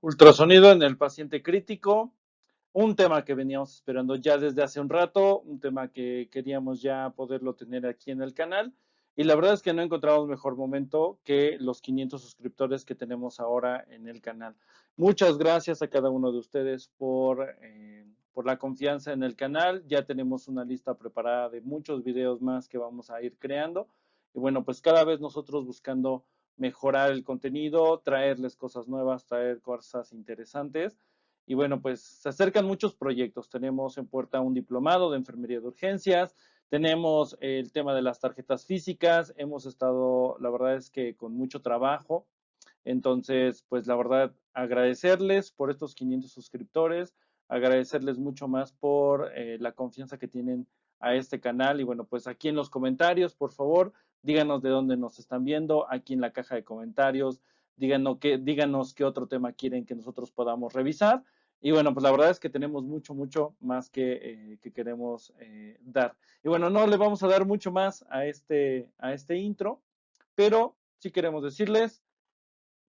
Ultrasonido en el paciente crítico, un tema que veníamos esperando ya desde hace un rato, un tema que queríamos ya poderlo tener aquí en el canal. Y la verdad es que no encontramos mejor momento que los 500 suscriptores que tenemos ahora en el canal. Muchas gracias a cada uno de ustedes por la confianza en el canal. Ya tenemos una lista preparada de muchos videos más que vamos a ir creando. Y bueno, pues cada vez nosotros buscando mejorar el contenido, traerles cosas nuevas, traer cosas interesantes. Y bueno, pues se acercan muchos proyectos. Tenemos en puerta un diplomado de enfermería de urgencias, tenemos el tema de las tarjetas físicas, hemos estado, la verdad es que con mucho trabajo. Entonces, pues la verdad, agradecerles por estos 500 suscriptores, agradecerles mucho más por la confianza que tienen a este canal. Y bueno, pues aquí en los comentarios, por favor, díganos de dónde nos están viendo, aquí en la caja de comentarios, díganos qué otro tema quieren que nosotros podamos revisar. Y bueno, pues la verdad es que tenemos mucho más que queremos dar. Y bueno, no le vamos a dar mucho más a este intro, pero sí queremos decirles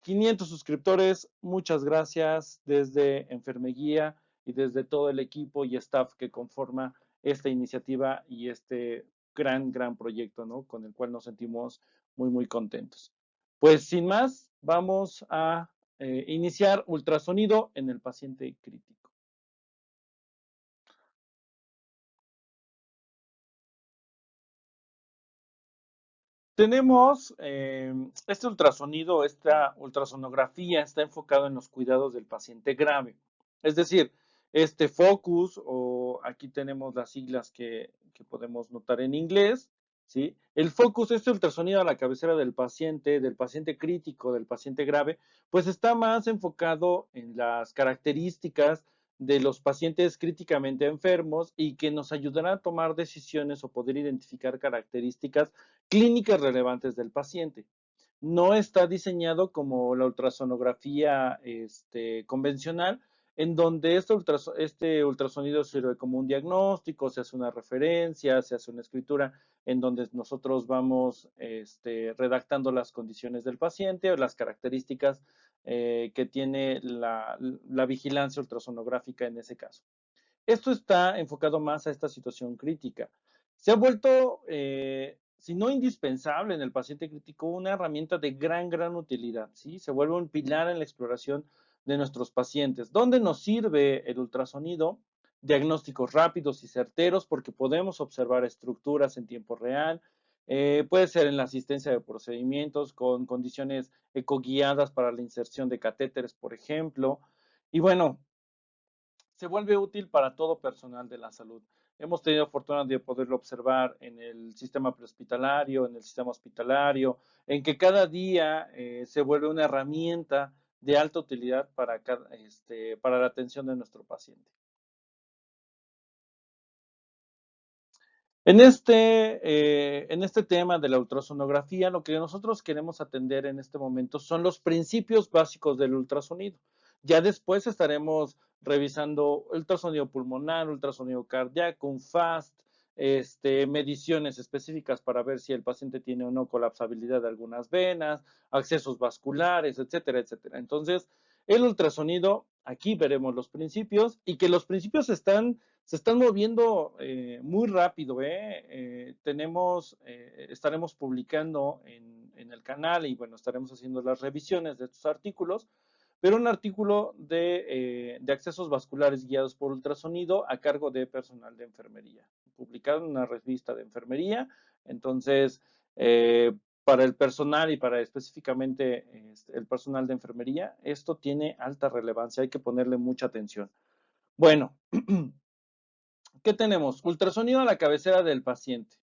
500 suscriptores, muchas gracias desde Enfermeguía y desde todo el equipo y staff que conforma esta iniciativa y este gran proyecto, ¿no? Con el cual nos sentimos muy contentos. Pues sin más, vamos a iniciar ultrasonido en el paciente crítico. Tenemos este ultrasonido, esta ultrasonografía está enfocado en los cuidados del paciente grave. Es decir, este focus, o aquí tenemos las siglas que podemos notar en inglés, ¿sí? El focus, este ultrasonido a la cabecera del paciente crítico, del paciente grave, pues está más enfocado en las características de los pacientes críticamente enfermos y que nos ayudará a tomar decisiones o poder identificar características clínicas relevantes del paciente. No está diseñado como la ultrasonografía convencional, en donde este ultrasonido sirve como un diagnóstico, se hace una referencia, se hace una escritura, en donde nosotros vamos redactando las condiciones del paciente o las características que tiene la vigilancia ultrasonográfica en ese caso. Esto está enfocado más a esta situación crítica. Se ha vuelto, si no indispensable en el paciente crítico, una herramienta de gran utilidad, ¿sí? Se vuelve un pilar en la exploración de nuestros pacientes. ¿Dónde nos sirve el ultrasonido? Diagnósticos rápidos y certeros, porque podemos observar estructuras en tiempo real. Puede ser en la asistencia de procedimientos con condiciones ecoguiadas para la inserción de catéteres, por ejemplo. Y bueno, se vuelve útil para todo personal de la salud. Hemos tenido fortuna de poderlo observar en el sistema prehospitalario, en el sistema hospitalario, en que cada día se vuelve una herramienta de alta utilidad para la atención de nuestro paciente. En este tema de la ultrasonografía, lo que nosotros queremos atender en este momento son los principios básicos del ultrasonido. Ya después estaremos revisando ultrasonido pulmonar, ultrasonido cardíaco, un FAST, mediciones específicas para ver si el paciente tiene o no colapsabilidad de algunas venas, accesos vasculares, etcétera. Entonces, el ultrasonido, aquí veremos los principios y que los principios se están moviendo muy rápido. Estaremos publicando en el canal y bueno, estaremos haciendo las revisiones de estos artículos, pero un artículo de accesos vasculares guiados por ultrasonido a cargo de personal de enfermería, publicado en una revista de enfermería. Entonces, para el personal y para específicamente el personal de enfermería, esto tiene alta relevancia, hay que ponerle mucha atención. Bueno, ¿qué tenemos? Ultrasonido a la cabecera del paciente.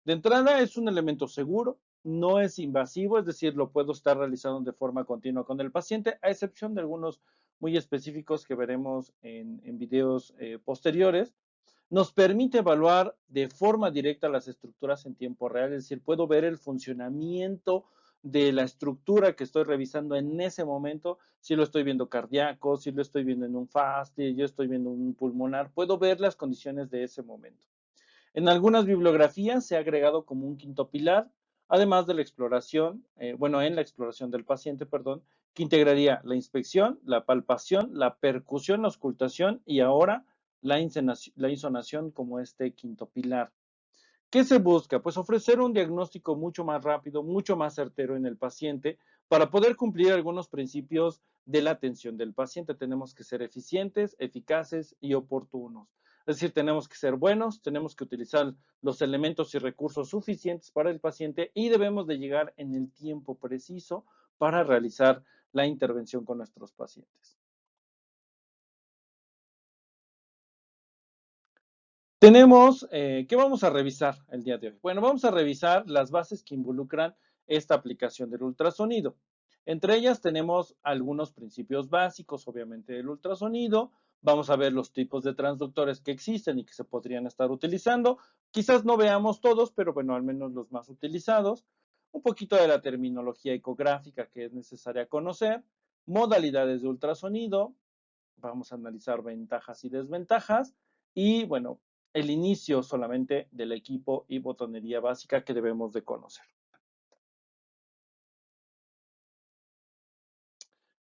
De entrada es un elemento seguro, no es invasivo, es decir, lo puedo estar realizando de forma continua con el paciente, a excepción de algunos muy específicos que veremos en videos posteriores. Nos permite evaluar de forma directa las estructuras en tiempo real, es decir, puedo ver el funcionamiento de la estructura que estoy revisando en ese momento, si lo estoy viendo cardíaco, si lo estoy viendo en un FAST, si yo estoy viendo un pulmonar, puedo ver las condiciones de ese momento. En algunas bibliografías se ha agregado como un quinto pilar además de la exploración, en la exploración del paciente, perdón, que integraría la inspección, la palpación, la percusión, la auscultación y ahora la insonación como este quinto pilar. ¿Qué se busca? Pues ofrecer un diagnóstico mucho más rápido, mucho más certero en el paciente para poder cumplir algunos principios de la atención del paciente. Tenemos que ser eficientes, eficaces y oportunos. Es decir, tenemos que ser buenos, tenemos que utilizar los elementos y recursos suficientes para el paciente y debemos de llegar en el tiempo preciso para realizar la intervención con nuestros pacientes. ¿Qué vamos a revisar el día de hoy? Bueno, vamos a revisar las bases que involucran esta aplicación del ultrasonido. Entre ellas tenemos algunos principios básicos, obviamente, del ultrasonido. Vamos a ver los tipos de transductores que existen y que se podrían estar utilizando. Quizás no veamos todos, pero bueno, al menos los más utilizados. Un poquito de la terminología ecográfica que es necesaria conocer. Modalidades de ultrasonido, vamos a analizar ventajas y desventajas y bueno, el inicio solamente del equipo y botonería básica que debemos de conocer.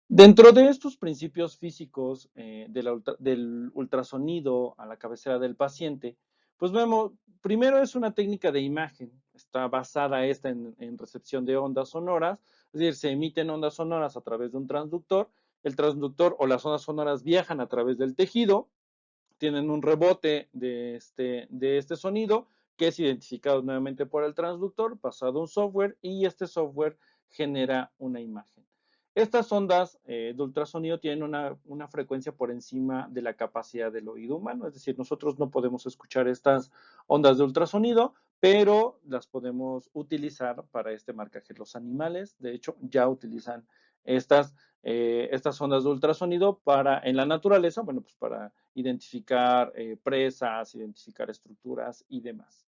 Dentro de estos principios físicos del ultrasonido a la cabecera del paciente, pues vemos, primero es una técnica de imagen, está basada esta en recepción de ondas sonoras, es decir, se emiten ondas sonoras a través de un transductor, el transductor o las ondas sonoras viajan a través del tejido, tienen un rebote de este sonido que es identificado nuevamente por el transductor, pasado a un software y este software genera una imagen. Estas ondas de ultrasonido tienen una frecuencia por encima de la capacidad del oído humano, es decir, nosotros no podemos escuchar estas ondas de ultrasonido, pero las podemos utilizar para este marcaje. Los animales, de hecho, ya utilizan estas ondas de ultrasonido en la naturaleza, bueno, pues para identificar presas, identificar estructuras y demás.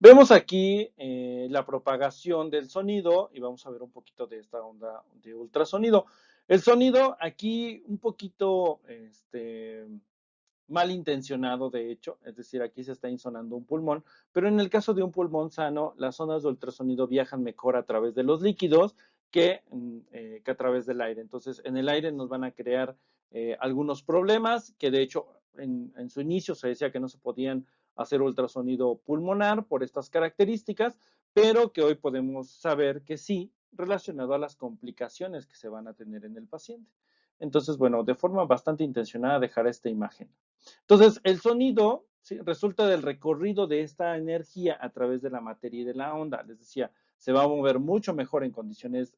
Vemos aquí la propagación del sonido y vamos a ver un poquito de esta onda de ultrasonido. El sonido aquí un poquito malintencionado, de hecho, es decir, aquí se está insonando un pulmón, pero en el caso de un pulmón sano, las ondas de ultrasonido viajan mejor a través de los líquidos que a través del aire. Entonces, en el aire nos van a crear algunos problemas que de hecho en su inicio se decía que no se podían hacer ultrasonido pulmonar por estas características, pero que hoy podemos saber que sí, relacionado a las complicaciones que se van a tener en el paciente. Entonces, bueno, de forma bastante intencionada dejar esta imagen. Entonces, el sonido, ¿sí?, resulta del recorrido de esta energía a través de la materia y de la onda. Les decía, se va a mover mucho mejor en condiciones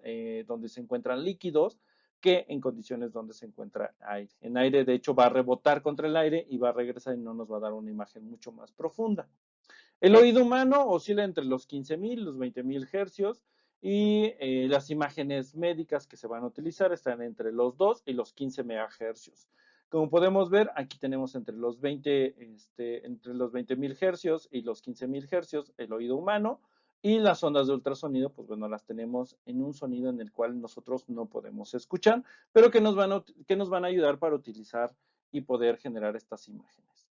donde se encuentran líquidos que en condiciones donde se encuentra aire. En aire, de hecho, va a rebotar contra el aire y va a regresar y no nos va a dar una imagen mucho más profunda. El oído humano oscila entre los 15.000 y los 20.000 hercios y las imágenes médicas que se van a utilizar están entre los 2 y los 15 megahercios. Como podemos ver, aquí tenemos entre los 20.000 hercios y los 15.000 hercios el oído humano y las ondas de ultrasonido, pues bueno, las tenemos en un sonido en el cual nosotros no podemos escuchar, pero que nos van a ayudar para utilizar y poder generar estas imágenes.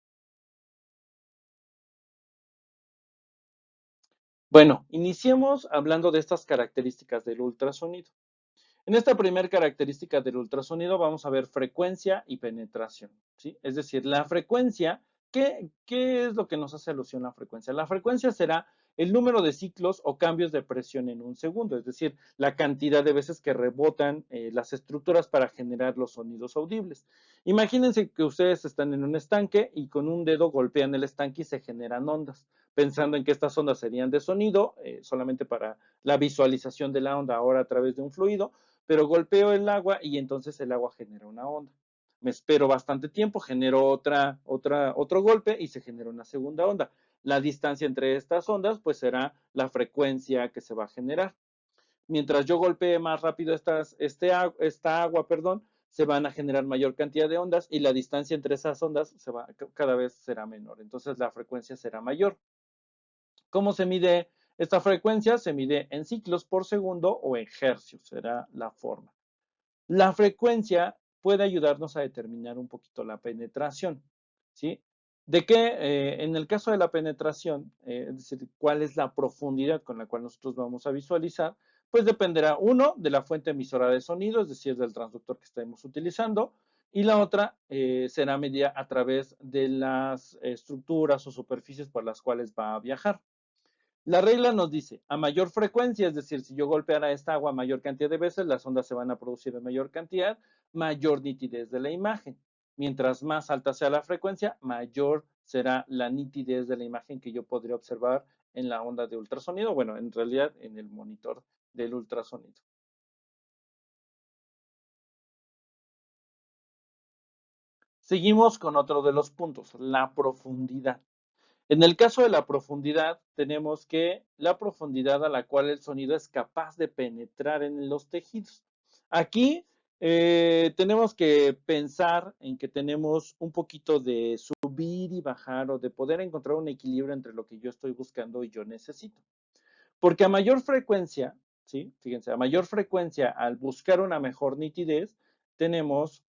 Bueno, iniciemos hablando de estas características del ultrasonido. En esta primera característica del ultrasonido vamos a ver frecuencia y penetración, ¿sí? Es decir, la frecuencia, ¿qué es lo que nos hace alusión a la frecuencia? La frecuencia será el número de ciclos o cambios de presión en un segundo, es decir, la cantidad de veces que rebotan las estructuras para generar los sonidos audibles. Imagínense que ustedes están en un estanque y con un dedo golpean el estanque y se generan ondas, pensando en que estas ondas serían de sonido, solamente para la visualización de la onda ahora a través de un fluido, pero golpeo el agua y entonces el agua genera una onda. Me espero bastante tiempo, genero otro golpe y se genera una segunda onda. La distancia entre estas ondas pues será la frecuencia que se va a generar. Mientras yo golpee más rápido esta agua, perdón, se van a generar mayor cantidad de ondas y la distancia entre esas ondas cada vez será menor. Entonces la frecuencia será mayor. ¿Cómo se mide esta frecuencia? Se mide en ciclos por segundo o en hercios, será la forma. La frecuencia puede ayudarnos a determinar un poquito la penetración, ¿sí? De que en el caso de la penetración, es decir, cuál es la profundidad con la cual nosotros vamos a visualizar, pues dependerá, uno, de la fuente emisora de sonido, es decir, del transductor que estemos utilizando, y la otra será medida a través de las estructuras o superficies por las cuales va a viajar. La regla nos dice, a mayor frecuencia, es decir, si yo golpeara esta agua mayor cantidad de veces, las ondas se van a producir en mayor cantidad, mayor nitidez de la imagen. Mientras más alta sea la frecuencia, mayor será la nitidez de la imagen que yo podría observar en la onda de ultrasonido, bueno, en realidad en el monitor del ultrasonido. Seguimos con otro de los puntos, la profundidad. En el caso de la profundidad, tenemos que la profundidad a la cual el sonido es capaz de penetrar en los tejidos. Aquí tenemos que pensar en que tenemos un poquito de subir y bajar o de poder encontrar un equilibrio entre lo que yo estoy buscando y yo necesito. Porque a mayor frecuencia, ¿sí? Fíjense, a mayor frecuencia al buscar una mejor nitidez, tenemos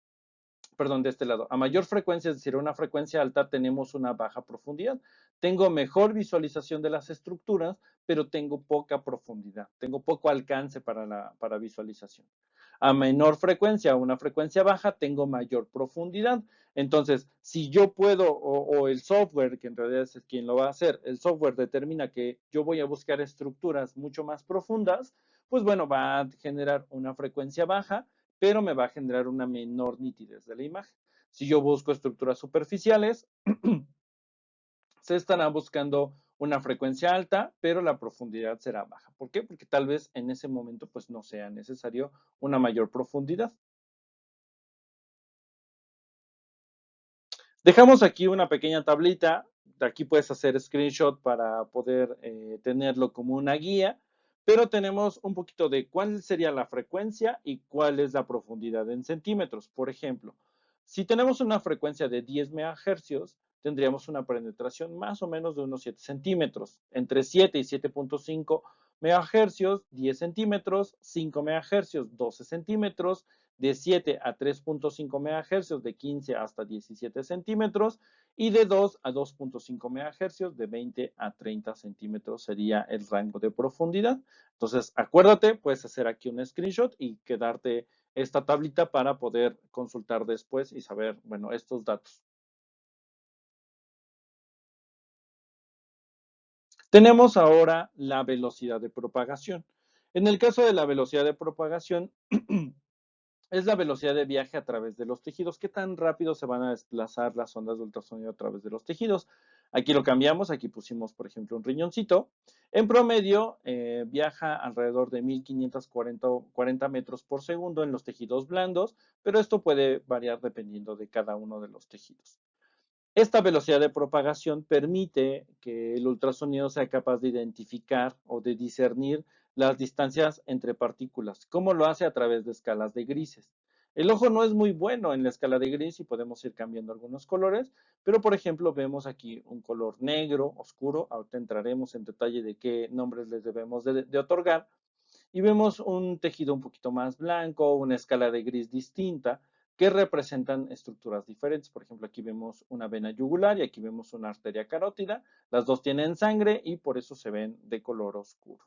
perdón, de este lado. A mayor frecuencia, es decir, una frecuencia alta, tenemos una baja profundidad. Tengo mejor visualización de las estructuras, pero tengo poca profundidad, tengo poco alcance para visualización. A menor frecuencia, una frecuencia baja, tengo mayor profundidad. Entonces, si yo puedo, o el software, que en realidad es quien lo va a hacer, el software determina que yo voy a buscar estructuras mucho más profundas, pues bueno, va a generar una frecuencia baja, pero me va a generar una menor nitidez de la imagen. Si yo busco estructuras superficiales, se estará buscando una frecuencia alta, pero la profundidad será baja. ¿Por qué? Porque tal vez en ese momento pues no sea necesario una mayor profundidad. Dejamos aquí una pequeña tablita, de aquí puedes hacer screenshot para poder tenerlo como una guía, pero tenemos un poquito de cuál sería la frecuencia y cuál es la profundidad en centímetros. Por ejemplo, si tenemos una frecuencia de 10 MHz, tendríamos una penetración más o menos de unos 7 centímetros, entre 7 y 7.5 MHz, 10 centímetros, 5 MHz, 12 centímetros, de 7 a 3.5 MHz de 15 hasta 17 centímetros y de 2 a 2.5 MHz de 20 a 30 centímetros sería el rango de profundidad. Entonces, acuérdate, puedes hacer aquí un screenshot y quedarte esta tablita para poder consultar después y saber, bueno, estos datos. Tenemos ahora la velocidad de propagación. En el caso de la velocidad de propagación, es la velocidad de viaje a través de los tejidos. ¿Qué tan rápido se van a desplazar las ondas de ultrasonido a través de los tejidos? Aquí lo cambiamos, aquí pusimos, por ejemplo, un riñoncito. En promedio, viaja alrededor de 1540 metros por segundo en los tejidos blandos, pero esto puede variar dependiendo de cada uno de los tejidos. Esta velocidad de propagación permite que el ultrasonido sea capaz de identificar o de discernir las distancias entre partículas. ¿Cómo lo hace? A través de escalas de grises. El ojo no es muy bueno en la escala de gris y podemos ir cambiando algunos colores, pero por ejemplo vemos aquí un color negro oscuro. Ahorita entraremos en detalle de qué nombres les debemos de otorgar y vemos un tejido un poquito más blanco, una escala de gris distinta que representan estructuras diferentes. Por ejemplo, aquí vemos una vena yugular y aquí vemos una arteria carótida. Las dos tienen sangre y por eso se ven de color oscuro.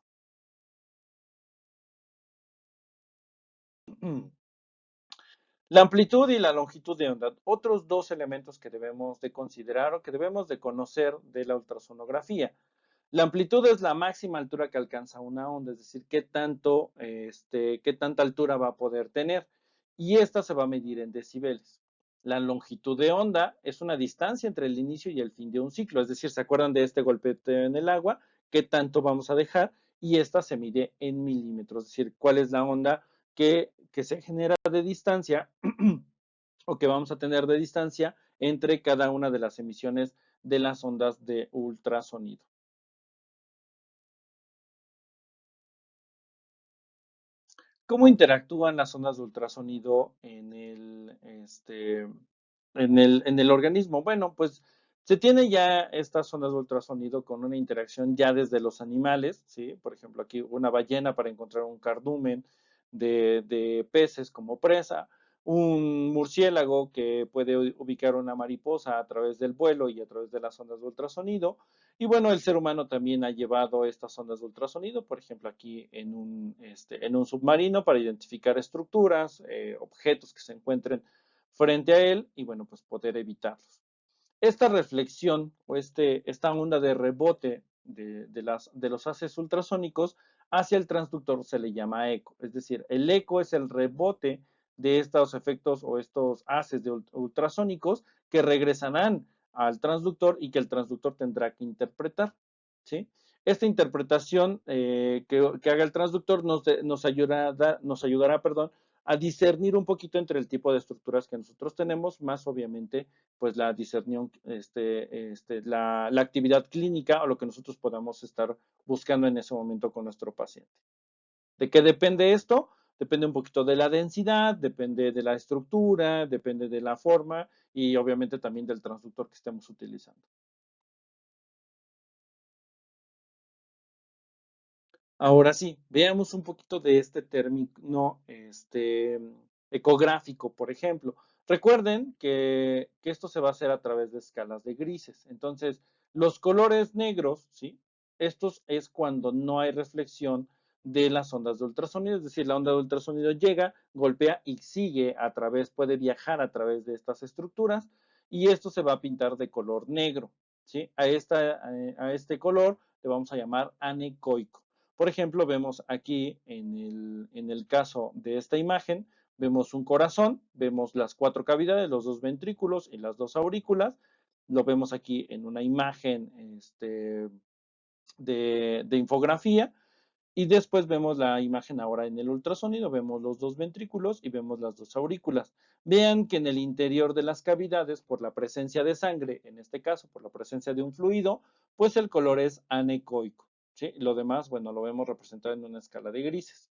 La amplitud y la longitud de onda, otros dos elementos que debemos de considerar o que debemos de conocer de la ultrasonografía. La amplitud es la máxima altura que alcanza una onda, es decir, qué tanta altura va a poder tener. Y esta se va a medir en decibeles. La longitud de onda es una distancia entre el inicio y el fin de un ciclo, es decir, ¿se acuerdan de este golpeteo en el agua? ¿Qué tanto vamos a dejar? Y esta se mide en milímetros, es decir, cuál es la onda que se genera de distancia o que vamos a tener de distancia entre cada una de las emisiones de las ondas de ultrasonido. ¿Cómo interactúan las ondas de ultrasonido en el organismo? Bueno, pues se tiene ya estas ondas de ultrasonido con una interacción ya desde los animales, ¿sí? Por ejemplo, aquí una ballena para encontrar un cardumen de peces como presa. un murciélago que puede ubicar una mariposa a través del vuelo y a través de las ondas de ultrasonido. Y bueno, el ser humano también ha llevado estas ondas de ultrasonido, por ejemplo, aquí en un submarino para identificar estructuras, objetos que se encuentren frente a él y bueno, pues poder evitarlos. Esta reflexión o esta onda de rebote de los haces ultrasónicos hacia el transductor se le llama eco. Es decir, el eco es el rebote de estos efectos o estos haces de ultrasónicos que regresarán al transductor y que el transductor tendrá que interpretar. ¿Sí? Esta interpretación que haga el transductor nos ayudará, perdón, a discernir un poquito entre el tipo de estructuras que nosotros tenemos, más obviamente pues la discernión, la actividad clínica o lo que nosotros podamos estar buscando en ese momento con nuestro paciente. ¿De qué depende esto? Depende un poquito de la densidad, depende de la estructura, depende de la forma y obviamente también del transductor que estemos utilizando. Ahora sí, veamos un poquito de este término ecográfico, por ejemplo. Recuerden que esto se va a hacer a través de escalas de grises. Entonces, los colores negros, ¿sí? Estos es cuando no hay reflexión de las ondas de ultrasonido, es decir, la onda de ultrasonido llega, golpea y sigue a través, puede viajar a través de estas estructuras y esto se va a pintar de color negro, ¿sí? A este color le vamos a llamar anecoico. Por ejemplo, vemos aquí en el caso de esta imagen, vemos un corazón, vemos las cuatro cavidades, los dos ventrículos y las dos aurículas. Lo vemos aquí en una imagen de infografía. Y después vemos la imagen ahora en el ultrasonido, vemos los dos ventrículos y vemos las dos aurículas. Vean que en el interior de las cavidades, por la presencia de sangre, en este caso por la presencia de un fluido, pues el color es anecoico. ¿Sí? Lo demás, bueno, lo vemos representado en una escala de grises.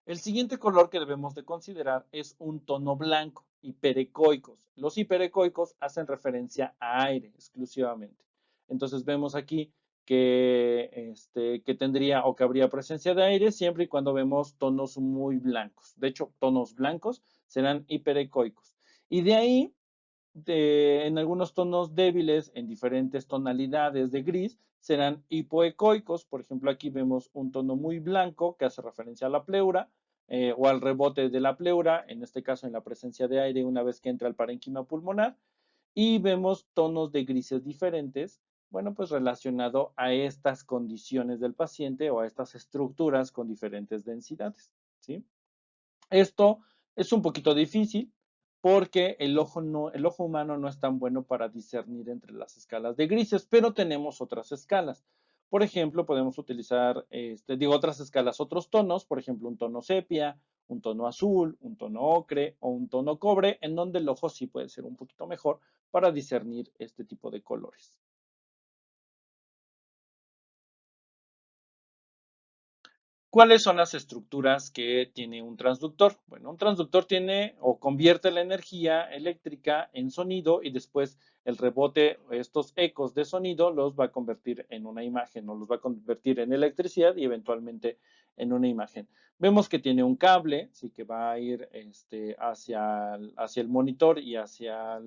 El siguiente color que debemos de considerar es un tono blanco, hiperecoicos. Los hiperecoicos hacen referencia a aire exclusivamente. Entonces vemos aquí que tendría o que habría presencia de aire siempre y cuando vemos tonos muy blancos. De hecho, tonos blancos serán hiperecoicos. Y de ahí en algunos tonos débiles, en diferentes tonalidades de gris, serán hipoecoicos. Por ejemplo, aquí vemos un tono muy blanco que hace referencia a la pleura o al rebote de la pleura, en este caso en la presencia de aire una vez que entra el parénquima pulmonar. Y vemos tonos de grises diferentes, bueno, pues relacionado a estas condiciones del paciente o a estas estructuras con diferentes densidades, ¿sí? Esto es un poquito difícil porque el ojo humano no es tan bueno para discernir entre las escalas de grises, pero tenemos otras escalas. Por ejemplo, podemos utilizar, otras escalas, otros tonos, por ejemplo, un tono sepia, un tono azul, un tono ocre o un tono cobre, en donde el ojo sí puede ser un poquito mejor para discernir este tipo de colores. ¿Cuáles son las estructuras que tiene un transductor? Bueno, un transductor tiene o convierte la energía eléctrica en sonido y después el rebote, estos ecos de sonido, los va a convertir en una imagen o los va a convertir en electricidad y eventualmente en una imagen. Vemos que tiene un cable, sí que va a ir hacia el monitor y hacia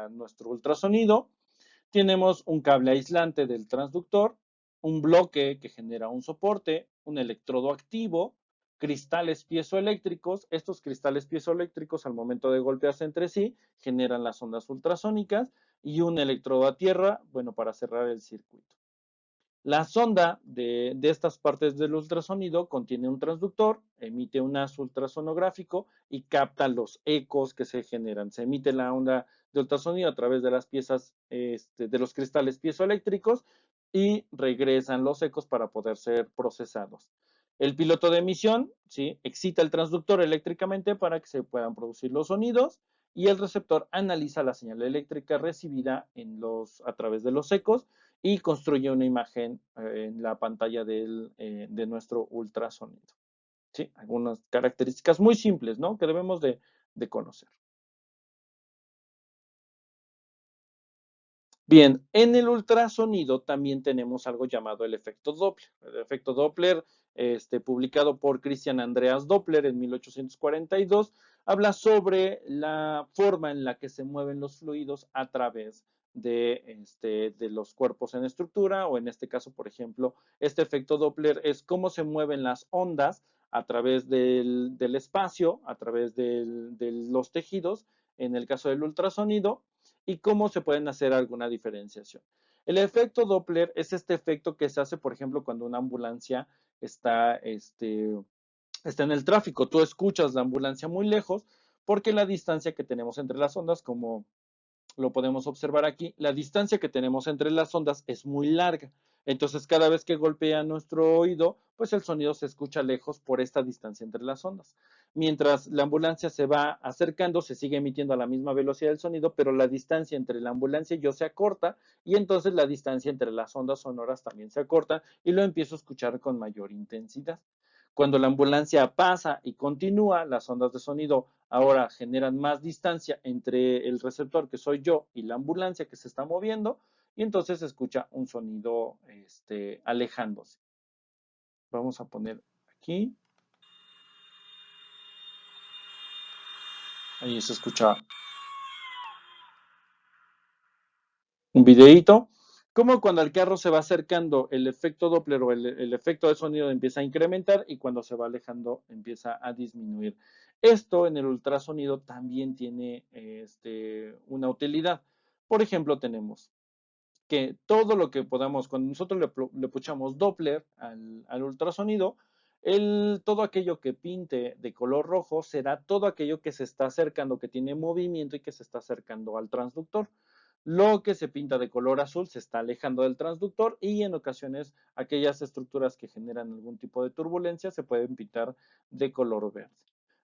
nuestro ultrasonido. Tenemos un cable aislante del transductor, un bloque que genera un soporte, un electrodo activo, cristales piezoeléctricos. Estos cristales piezoeléctricos al momento de golpearse entre sí generan las ondas ultrasónicas y un electrodo a tierra, bueno, para cerrar el circuito. La sonda de estas partes del ultrasonido contiene un transductor, emite un haz ultrasonográfico y capta los ecos que se generan. Se emite la onda de ultrasonido a través de las piezas, de los cristales piezoeléctricos y regresan los ecos para poder ser procesados. El piloto de emisión, ¿sí? Excita el transductor eléctricamente para que se puedan producir los sonidos y el receptor analiza la señal eléctrica recibida a través de los ecos y construye una imagen en la pantalla de nuestro ultrasonido. ¿Sí? Algunas características muy simples, ¿no? Que debemos de conocer. Bien, en el ultrasonido también tenemos algo llamado el efecto Doppler. El efecto Doppler, publicado por Christian Andreas Doppler en 1842, habla sobre la forma en la que se mueven los fluidos a través de los cuerpos en estructura, o en este caso, por ejemplo, este efecto Doppler es cómo se mueven las ondas a través del espacio, a través de los tejidos, en el caso del ultrasonido, y cómo se pueden hacer alguna diferenciación. El efecto Doppler es este efecto que se hace, por ejemplo, cuando una ambulancia está, está en el tráfico. Tú escuchas la ambulancia muy lejos porque la distancia que tenemos entre las ondas, como lo podemos observar aquí, la distancia que tenemos entre las ondas es muy larga. Entonces, cada vez que golpea nuestro oído, pues el sonido se escucha lejos por esta distancia entre las ondas. Mientras la ambulancia se va acercando, se sigue emitiendo a la misma velocidad del sonido, pero la distancia entre la ambulancia y yo se acorta, y entonces la distancia entre las ondas sonoras también se acorta y lo empiezo a escuchar con mayor intensidad. Cuando la ambulancia pasa y continúa, las ondas de sonido ahora generan más distancia entre el receptor, que soy yo, y la ambulancia que se está moviendo, y entonces se escucha un sonido alejándose. Vamos a poner aquí. Ahí se escucha un videíto. Como cuando el carro se va acercando, el efecto Doppler o el efecto de sonido empieza a incrementar, y cuando se va alejando empieza a disminuir. Esto en el ultrasonido también tiene una utilidad. Por ejemplo, tenemos que todo lo que podamos, cuando nosotros le puchamos Doppler al ultrasonido, todo aquello que pinte de color rojo será todo aquello que se está acercando, que tiene movimiento y que se está acercando al transductor. Lo que se pinta de color azul se está alejando del transductor, y en ocasiones aquellas estructuras que generan algún tipo de turbulencia se pueden pintar de color verde.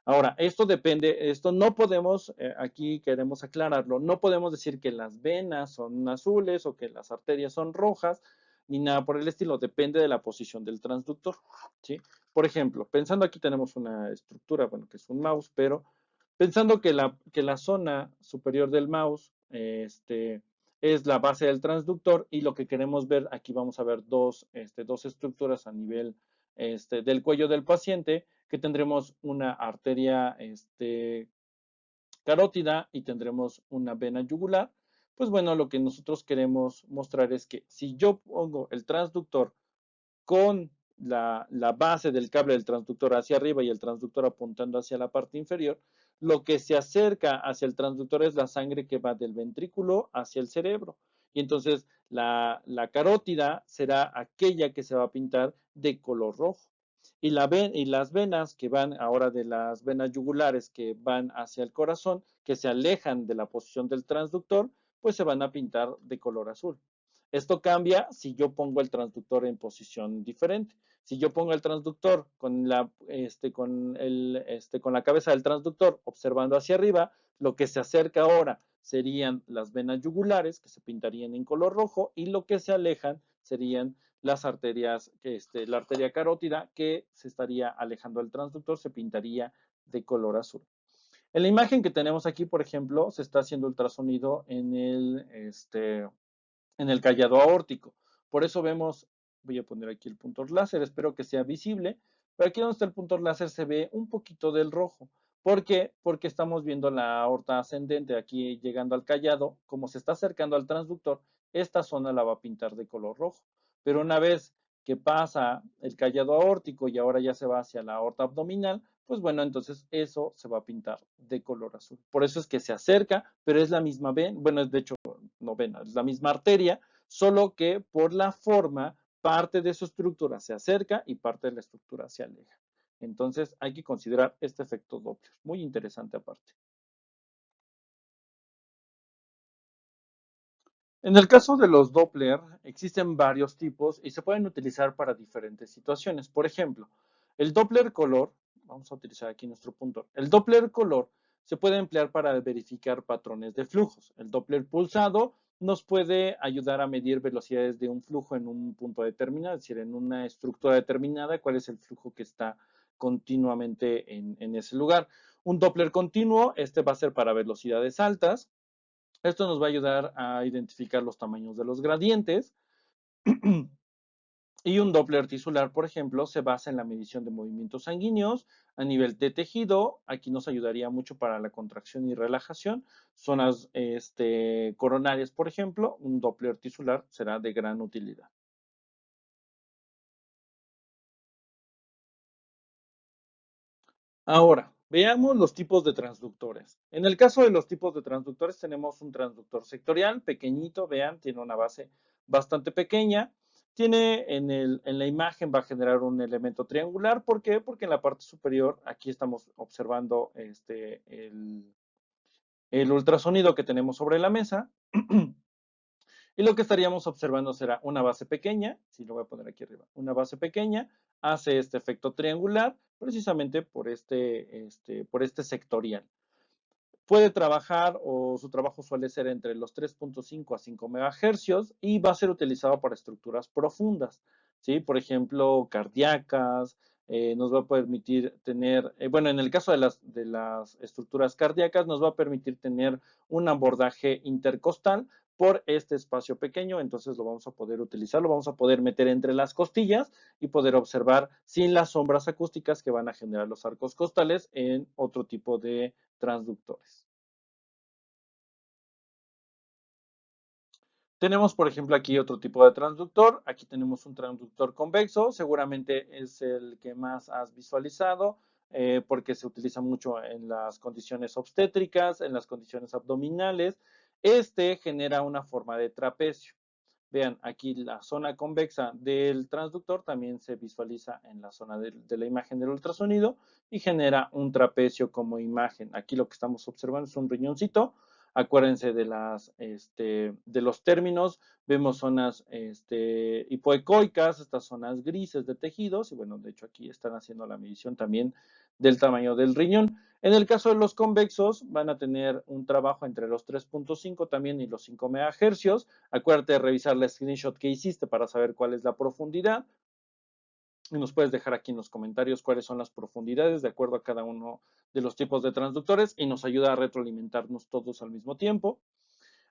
Ahora, esto depende, esto no podemos, aquí queremos aclararlo, no podemos decir que las venas son azules o que las arterias son rojas, ni nada por el estilo, depende de la posición del transductor, ¿sí? Por ejemplo, pensando aquí tenemos una estructura, bueno, que es un mouse, pero pensando que la zona superior del mouse es la base del transductor, y lo que queremos ver, aquí vamos a ver dos estructuras a nivel del cuello del paciente, que tendremos una arteria carótida y tendremos una vena yugular. Pues bueno, lo que nosotros queremos mostrar es que si yo pongo el transductor con la base del cable del transductor hacia arriba y el transductor apuntando hacia la parte inferior, lo que se acerca hacia el transductor es la sangre que va del ventrículo hacia el cerebro. Y entonces la carótida será aquella que se va a pintar de color rojo. Y las venas que van ahora, de las venas yugulares que van hacia el corazón, que se alejan de la posición del transductor, pues se van a pintar de color azul. Esto cambia si yo pongo el transductor en posición diferente. Si yo pongo el transductor con la cabeza del transductor observando hacia arriba, lo que se acerca ahora serían las venas yugulares, que se pintarían en color rojo, y lo que se alejan serían las arterias, la arteria carótida, que se estaría alejando del transductor, se pintaría de color azul. En la imagen que tenemos aquí, por ejemplo, se está haciendo ultrasonido en el callado aórtico. Por eso vemos, voy a poner aquí el punto láser, espero que sea visible, pero aquí donde está el punto láser se ve un poquito del rojo. ¿Por qué? Porque estamos viendo la aorta ascendente aquí llegando al callado. Como se está acercando al transductor, esta zona la va a pintar de color rojo. Pero una vez que pasa el callado aórtico y ahora ya se va hacia la aorta abdominal, pues bueno, entonces eso se va a pintar de color azul. Por eso es que se acerca, pero es la misma vena, bueno, es de hecho no vena, es la misma arteria, solo que por la forma, parte de su estructura se acerca y parte de la estructura se aleja. Entonces hay que considerar este efecto Doppler, muy interesante aparte. En el caso de los Doppler, existen varios tipos y se pueden utilizar para diferentes situaciones. Por ejemplo, el Doppler color, vamos a utilizar aquí nuestro punto, el Doppler color se puede emplear para verificar patrones de flujos. El Doppler pulsado nos puede ayudar a medir velocidades de un flujo en un punto determinado, es decir, en una estructura determinada, cuál es el flujo que está continuamente en ese lugar. Un Doppler continuo, este va a ser para velocidades altas. Esto nos va a ayudar a identificar los tamaños de los gradientes. Y un Doppler tisular, por ejemplo, se basa en la medición de movimientos sanguíneos a nivel de tejido. Aquí nos ayudaría mucho para la contracción y relajación. Zonas coronarias, por ejemplo, un Doppler tisular será de gran utilidad. Ahora, veamos los tipos de transductores. En el caso de los tipos de transductores, tenemos un transductor sectorial, pequeñito, vean, tiene una base bastante pequeña. Tiene en la imagen va a generar un elemento triangular. ¿Por qué? Porque en la parte superior, aquí estamos observando el ultrasonido que tenemos sobre la mesa. Y lo que estaríamos observando será una base pequeña, si lo voy a poner aquí arriba, una base pequeña hace este efecto triangular precisamente por este sectorial. Puede trabajar o su trabajo suele ser entre los 3.5 a 5 megahercios y va a ser utilizado para estructuras profundas, ¿sí? Por ejemplo, cardíacas, nos va a permitir tener, bueno, en el caso de las estructuras cardíacas, nos va a permitir tener un abordaje intercostal por este espacio pequeño, entonces lo vamos a poder utilizar, lo vamos a poder meter entre las costillas y poder observar sin las sombras acústicas que van a generar los arcos costales en otro tipo de transductores. Tenemos, por ejemplo, aquí otro tipo de transductor. Aquí tenemos un transductor convexo. Seguramente es el que más has visualizado porque se utiliza mucho en las condiciones obstétricas, en las condiciones abdominales. Este genera una forma de trapecio. Vean, aquí la zona convexa del transductor también se visualiza en la zona de la imagen del ultrasonido y genera un trapecio como imagen. Aquí lo que estamos observando es un riñoncito. Acuérdense de los términos. Vemos zonas hipoecoicas, estas zonas grises de tejidos. Y bueno, de hecho aquí están haciendo la medición también del tamaño del riñón. En el caso de los convexos, van a tener un trabajo entre los 3.5 también y los 5 megahercios. Acuérdate de revisar la screenshot que hiciste para saber cuál es la profundidad. Y nos puedes dejar aquí en los comentarios cuáles son las profundidades de acuerdo a cada uno de los tipos de transductores y nos ayuda a retroalimentarnos todos al mismo tiempo.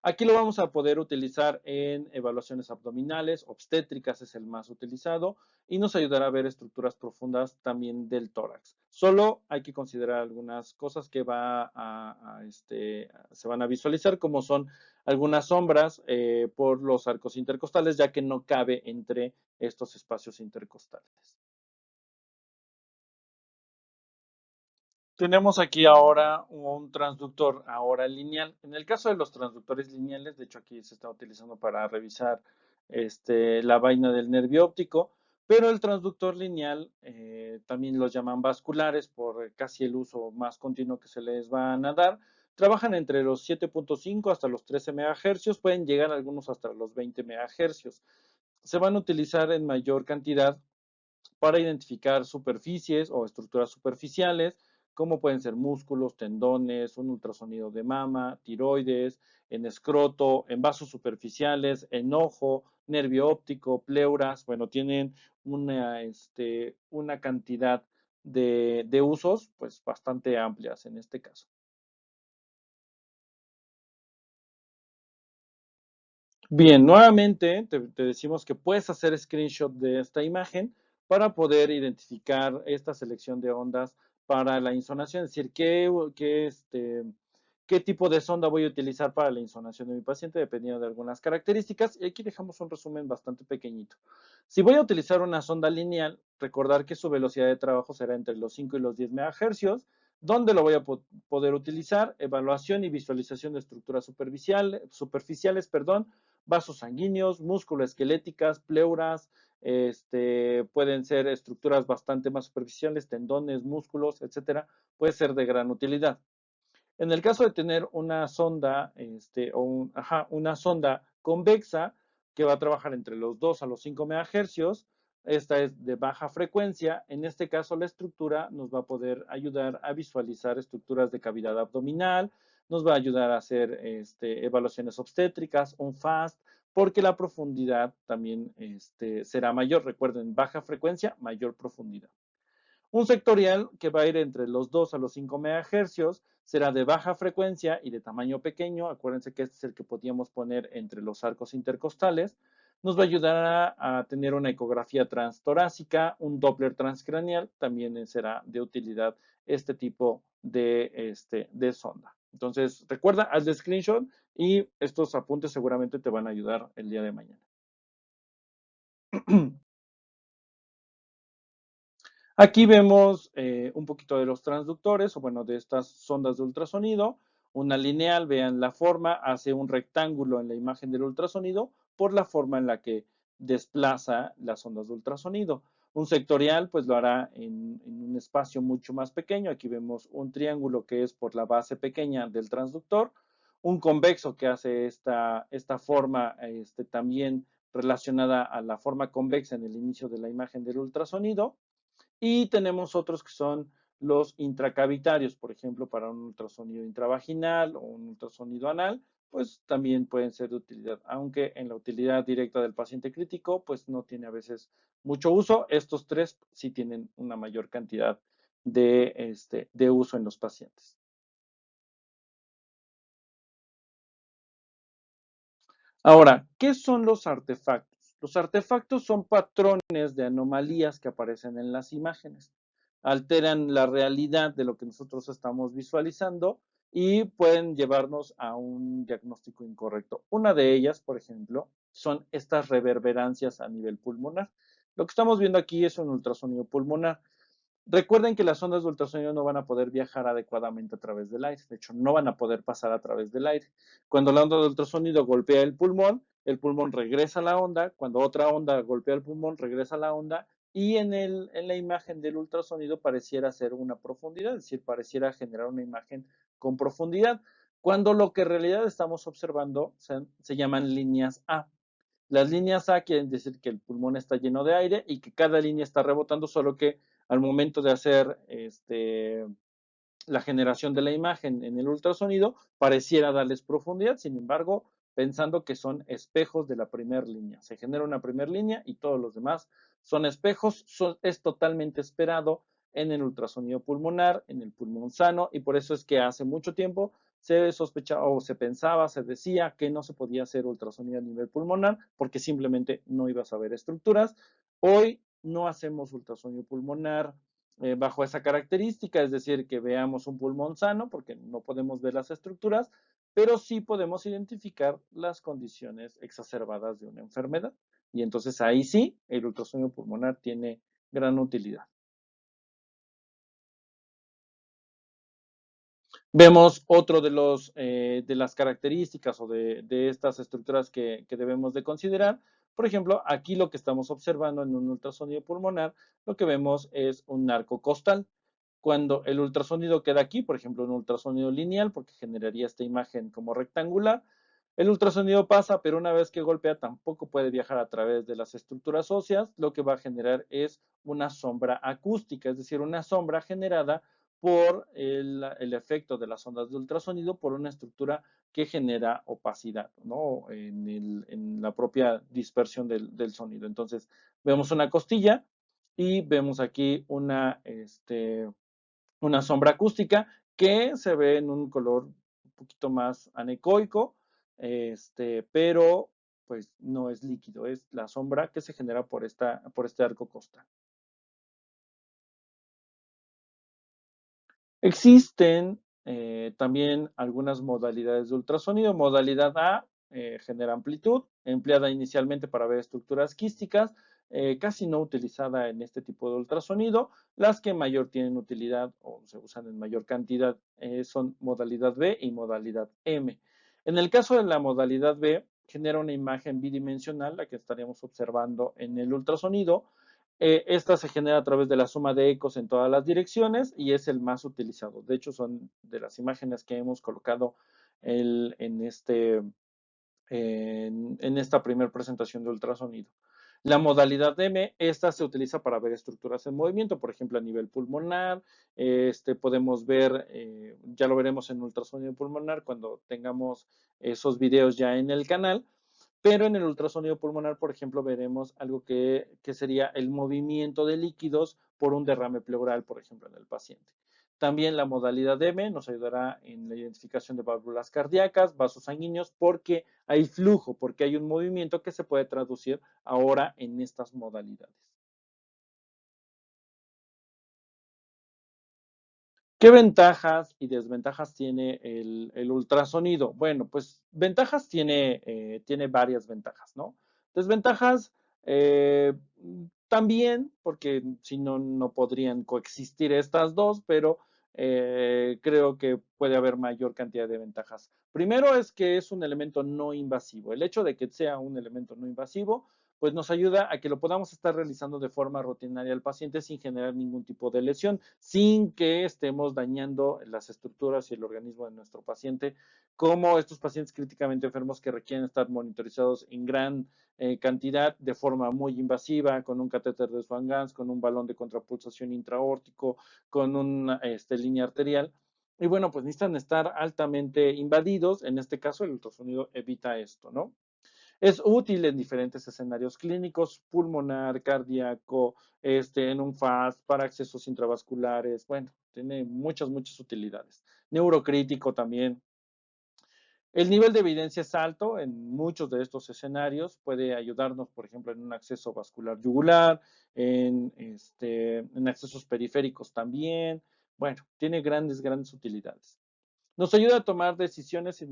Aquí lo vamos a poder utilizar en evaluaciones abdominales, obstétricas es el más utilizado y nos ayudará a ver estructuras profundas también del tórax. Solo hay que considerar algunas cosas que se van a visualizar, como son algunas sombras por los arcos intercostales, ya que no cabe entre estos espacios intercostales. Tenemos aquí ahora un transductor ahora lineal. En el caso de los transductores lineales, de hecho aquí se está utilizando para revisar la vaina del nervio óptico, pero el transductor lineal también los llaman vasculares por casi el uso más continuo que se les van a dar. Trabajan entre los 7.5 hasta los 13 megahercios, pueden llegar algunos hasta los 20 megahercios. Se van a utilizar en mayor cantidad para identificar superficies o estructuras superficiales, como pueden ser músculos, tendones, un ultrasonido de mama, tiroides, en escroto, en vasos superficiales, en ojo, nervio óptico, pleuras. Bueno, tienen una cantidad de usos pues bastante amplias en este caso. Bien, nuevamente te decimos que puedes hacer screenshot de esta imagen para poder identificar esta selección de ondas para la insonación, es decir, qué tipo de sonda voy a utilizar para la insonación de mi paciente, dependiendo de algunas características. Y aquí dejamos un resumen bastante pequeñito. Si voy a utilizar una sonda lineal, recordar que su velocidad de trabajo será entre los 5 y los 10 megahercios. ¿Dónde lo voy a poder utilizar? Evaluación y visualización de estructuras superficiales, perdón, vasos sanguíneos, musculoesqueléticas, pleuras, pueden ser estructuras bastante más superficiales, tendones, músculos, etcétera, puede ser de gran utilidad. En el caso de tener una sonda, una sonda convexa que va a trabajar entre los 2 a los 5 megahercios, esta es de baja frecuencia. En este caso, la estructura nos va a poder ayudar a visualizar estructuras de cavidad abdominal, nos va a ayudar a hacer evaluaciones obstétricas, un FAST, porque la profundidad también será mayor. Recuerden, baja frecuencia, mayor profundidad. Un sectorial que va a ir entre los 2 a los 5 megahercios será de baja frecuencia y de tamaño pequeño. Acuérdense que este es el que podíamos poner entre los arcos intercostales. nos va a ayudar a tener una ecografía transtorácica, un Doppler transcraneal, también será de utilidad este tipo de sonda. Entonces, recuerda, haz el screenshot y estos apuntes seguramente te van a ayudar el día de mañana. Aquí vemos un poquito de los transductores, o bueno, de estas sondas de ultrasonido. Una lineal, vean la forma, hace un rectángulo en la imagen del ultrasonido por la forma en la que desplaza las ondas de ultrasonido. Un sectorial, pues lo hará en un espacio mucho más pequeño. Aquí vemos un triángulo que es por la base pequeña del transductor. Un convexo que hace esta forma también relacionada a la forma convexa en el inicio de la imagen del ultrasonido y tenemos otros que son los intracavitarios, por ejemplo, para un ultrasonido intravaginal o un ultrasonido anal, pues también pueden ser de utilidad, aunque en la utilidad directa del paciente crítico, pues no tiene a veces mucho uso. Estos tres sí tienen una mayor cantidad de uso en los pacientes. Ahora, ¿qué son los artefactos? Los artefactos son patrones de anomalías que aparecen en las imágenes. Alteran la realidad de lo que nosotros estamos visualizando y pueden llevarnos a un diagnóstico incorrecto. Una de ellas, por ejemplo, son estas reverberancias a nivel pulmonar. Lo que estamos viendo aquí es un ultrasonido pulmonar. Recuerden que las ondas de ultrasonido no van a poder viajar adecuadamente a través del aire, de hecho no van a poder pasar a través del aire. Cuando la onda de ultrasonido golpea el pulmón regresa a la onda, cuando otra onda golpea el pulmón, regresa a la onda y en la imagen del ultrasonido pareciera ser una profundidad, es decir, pareciera generar una imagen con profundidad, cuando lo que en realidad estamos observando se llaman líneas A. Las líneas A quieren decir que el pulmón está lleno de aire y que cada línea está rebotando, solo que al momento de hacer la generación de la imagen en el ultrasonido pareciera darles profundidad, sin embargo, pensando que son espejos de la primera línea. Se genera una primera línea y todos los demás son espejos, es totalmente esperado en el ultrasonido pulmonar, en el pulmón sano, y por eso es que hace mucho tiempo se sospechaba o se pensaba, se decía que no se podía hacer ultrasonido a nivel pulmonar porque simplemente no ibas a ver estructuras. Hoy no hacemos ultrasonido pulmonar bajo esa característica, es decir, que veamos un pulmón sano, porque no podemos ver las estructuras, pero sí podemos identificar las condiciones exacerbadas de una enfermedad. Y entonces ahí sí, el ultrasonido pulmonar tiene gran utilidad. Vemos otro de las características o de estas estructuras que debemos de considerar. Por ejemplo, aquí lo que estamos observando en un ultrasonido pulmonar, lo que vemos es un arco costal. Cuando el ultrasonido queda aquí, por ejemplo, un ultrasonido lineal, porque generaría esta imagen como rectangular, el ultrasonido pasa, pero una vez que golpea tampoco puede viajar a través de las estructuras óseas, lo que va a generar es una sombra acústica, es decir, una sombra generada por el efecto de las ondas de ultrasonido por una estructura que genera opacidad, ¿no? En la propia dispersión del sonido. Entonces, vemos una costilla y vemos aquí una sombra acústica que se ve en un color un poquito más anecoico, pero pues no es líquido, es la sombra que se genera por este arco costal. Existen también algunas modalidades de ultrasonido. Modalidad A genera amplitud, empleada inicialmente para ver estructuras quísticas, casi no utilizada en este tipo de ultrasonido. Las que mayor tienen utilidad o se usan en mayor cantidad son modalidad B y modalidad M. En el caso de la modalidad B, genera una imagen bidimensional, la que estaríamos observando en el ultrasonido, esta se genera a través de la suma de ecos en todas las direcciones y es el más utilizado. De hecho, son de las imágenes que hemos colocado en, en esta primera presentación de ultrasonido. La modalidad M, esta se utiliza para ver estructuras en movimiento, por ejemplo, a nivel pulmonar. Podemos ver, ya lo veremos en ultrasonido pulmonar cuando tengamos esos videos ya en el canal. Pero en el ultrasonido pulmonar, por ejemplo, veremos algo que sería el movimiento de líquidos por un derrame pleural, por ejemplo, en el paciente. También la modalidad M nos ayudará en la identificación de válvulas cardíacas, vasos sanguíneos, porque hay flujo, porque hay un movimiento que se puede traducir ahora en estas modalidades. ¿Qué ventajas y desventajas tiene el ultrasonido? Bueno, pues ventajas tiene varias ventajas, ¿no? Desventajas también, porque si no, no podrían coexistir estas dos, pero creo que puede haber mayor cantidad de ventajas. Primero es que es un elemento no invasivo. El hecho de que sea un elemento no invasivo pues nos ayuda a que lo podamos estar realizando de forma rutinaria al paciente sin generar ningún tipo de lesión, sin que estemos dañando las estructuras y el organismo de nuestro paciente, como estos pacientes críticamente enfermos que requieren estar monitorizados en gran cantidad de forma muy invasiva, con un catéter de Swan-Ganz, con un balón de contrapulsación intraórtico, con una línea arterial. Y bueno, pues necesitan estar altamente invadidos. En este caso, el ultrasonido evita esto, ¿no? Es útil en diferentes escenarios clínicos, pulmonar, cardíaco, en un FAST, para accesos intravasculares. Bueno, tiene muchas utilidades. Neurocrítico también. El nivel de evidencia es alto en muchos de estos escenarios. Puede ayudarnos, por ejemplo, en un acceso vascular yugular, en accesos periféricos también. Bueno, tiene grandes utilidades. Nos ayuda a tomar decisiones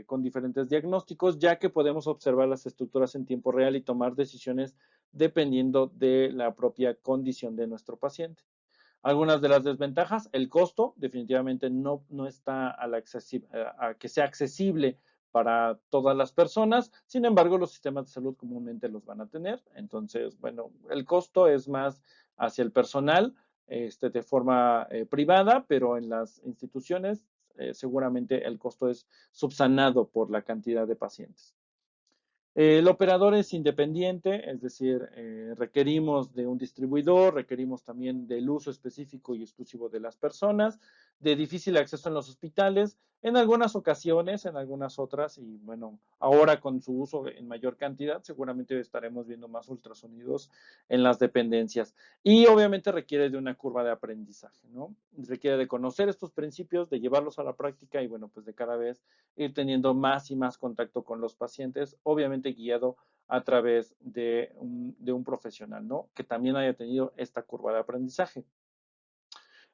con diferentes diagnósticos, ya que podemos observar las estructuras en tiempo real y tomar decisiones dependiendo de la propia condición de nuestro paciente. Algunas de las desventajas, el costo definitivamente no está a que sea accesible para todas las personas, sin embargo los sistemas de salud comúnmente los van a tener, entonces, bueno, el costo es más hacia el personal de forma privada, pero en las instituciones seguramente el costo es subsanado por la cantidad de pacientes. El operador es independiente, es decir, requerimos de un distribuidor, requerimos también del uso específico y exclusivo de las personas, de difícil acceso en los hospitales, en algunas ocasiones, en algunas otras, y bueno, ahora con su uso en mayor cantidad, seguramente estaremos viendo más ultrasonidos en las dependencias. Y obviamente requiere de una curva de aprendizaje, ¿no? Requiere de conocer estos principios, de llevarlos a la práctica y bueno, pues de cada vez ir teniendo más y más contacto con los pacientes, obviamente guiado a través de un profesional, ¿no? Que también haya tenido esta curva de aprendizaje.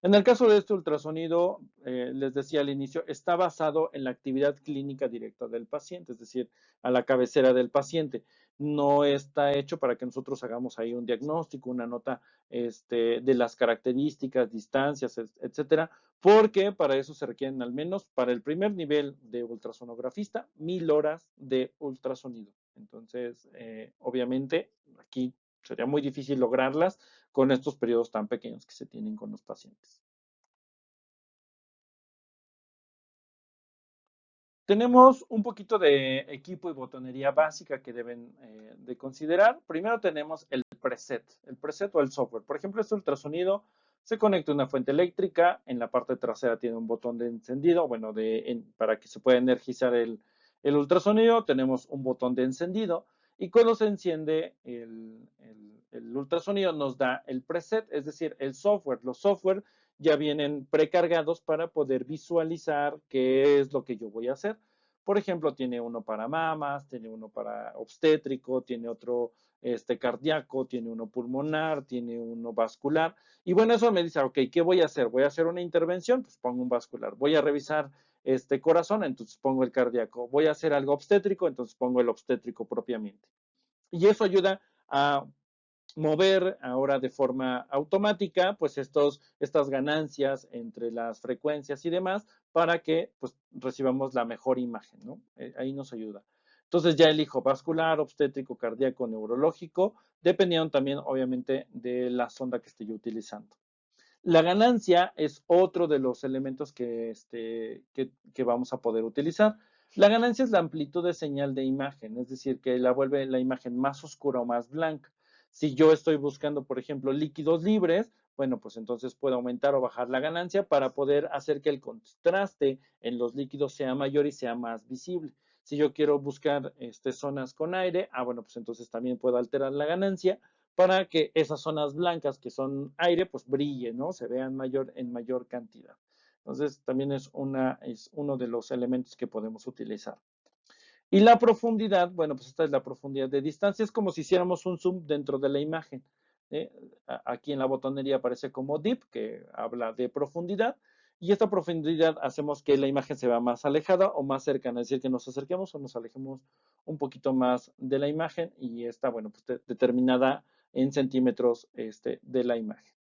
En el caso de este ultrasonido, les decía al inicio, está basado en la actividad clínica directa del paciente, es decir, a la cabecera del paciente. No está hecho para que nosotros hagamos ahí un diagnóstico, una nota de las características, distancias, etcétera, porque para eso se requieren al menos para el primer nivel de ultrasonografista 1000 horas de ultrasonido. Entonces, obviamente, aquí sería muy difícil lograrlas con estos periodos tan pequeños que se tienen con los pacientes. Tenemos un poquito de equipo y botonería básica que deben de considerar. Primero tenemos el preset o el software. Por ejemplo, este ultrasonido se conecta a una fuente eléctrica. En la parte trasera tiene un botón de encendido, bueno, para que se pueda energizar el ultrasonido. Tenemos un botón de encendido y cuando se enciende el ultrasonido nos da el preset, es decir, el software. Los software ya vienen precargados para poder visualizar qué es lo que yo voy a hacer. Por ejemplo, tiene uno para mamas, tiene uno para obstétrico, tiene otro cardíaco, tiene uno pulmonar, tiene uno vascular. Y bueno, eso me dice, ok, ¿qué voy a hacer? ¿Voy a hacer una intervención? Pues pongo un vascular. ¿Voy a revisar este corazón? Entonces pongo el cardíaco. ¿Voy a hacer algo obstétrico? Entonces pongo el obstétrico propiamente. Y eso ayuda a mover ahora de forma automática, pues estas ganancias entre las frecuencias y demás para que pues recibamos la mejor imagen, ¿no? Ahí nos ayuda. Entonces ya elijo vascular, obstétrico, cardíaco, neurológico, dependiendo también obviamente de la sonda que esté yo utilizando. La ganancia es otro de los elementos que vamos a poder utilizar. La ganancia es la amplitud de señal de imagen, es decir, que la vuelve la imagen más oscura o más blanca. Si yo estoy buscando, por ejemplo, líquidos libres, bueno, pues entonces puedo aumentar o bajar la ganancia para poder hacer que el contraste en los líquidos sea mayor y sea más visible. Si yo quiero buscar zonas con aire, bueno, pues entonces también puedo alterar la ganancia para que esas zonas blancas que son aire, pues brillen, ¿no? Se vean en mayor cantidad. Entonces, también es uno de los elementos que podemos utilizar. Y la profundidad, bueno, pues esta es la profundidad de distancia, es como si hiciéramos un zoom dentro de la imagen. ¿Eh? Aquí en la botonería aparece como deep, que habla de profundidad, y esta profundidad hacemos que la imagen se vea más alejada o más cercana, es decir, que nos acerquemos o nos alejemos un poquito más de la imagen, y está, bueno, pues determinada en centímetros de la imagen.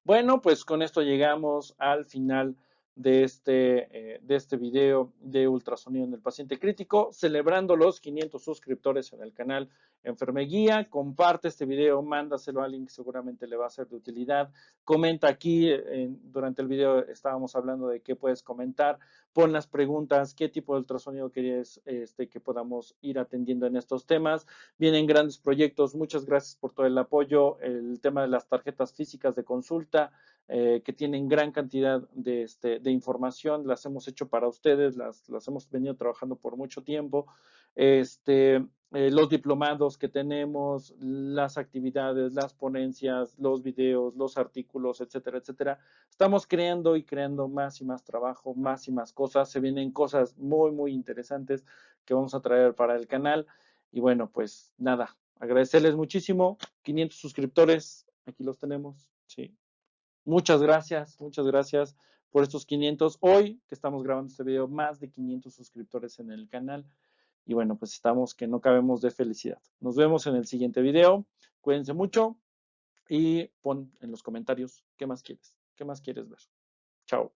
Bueno, pues con esto llegamos al final de este video de ultrasonido en el paciente crítico, celebrando los 500 suscriptores en el canal Enfermeguía. Comparte este video, mándaselo a alguien que seguramente le va a ser de utilidad. Comenta aquí, durante el video estábamos hablando de qué puedes comentar. Pon las preguntas, qué tipo de ultrasonido querías que podamos ir atendiendo en estos temas. Vienen grandes proyectos. Muchas gracias por todo el apoyo. El tema de las tarjetas físicas de consulta, que tienen gran cantidad de información, las hemos hecho para ustedes, las hemos venido trabajando por mucho tiempo. Los diplomados que tenemos, las actividades, las ponencias, los videos, los artículos, etcétera, etcétera. Estamos creando y creando más y más trabajo, más y más cosas. Se vienen cosas muy, muy interesantes que vamos a traer para el canal. Y bueno, pues nada, agradecerles muchísimo. 500 suscriptores, aquí los tenemos. Sí. Muchas gracias por estos 500. Hoy que estamos grabando este video, más de 500 suscriptores en el canal. Y bueno, pues estamos que no cabemos de felicidad. Nos vemos en el siguiente video. Cuídense mucho y pon en los comentarios qué más quieres ver. Chao.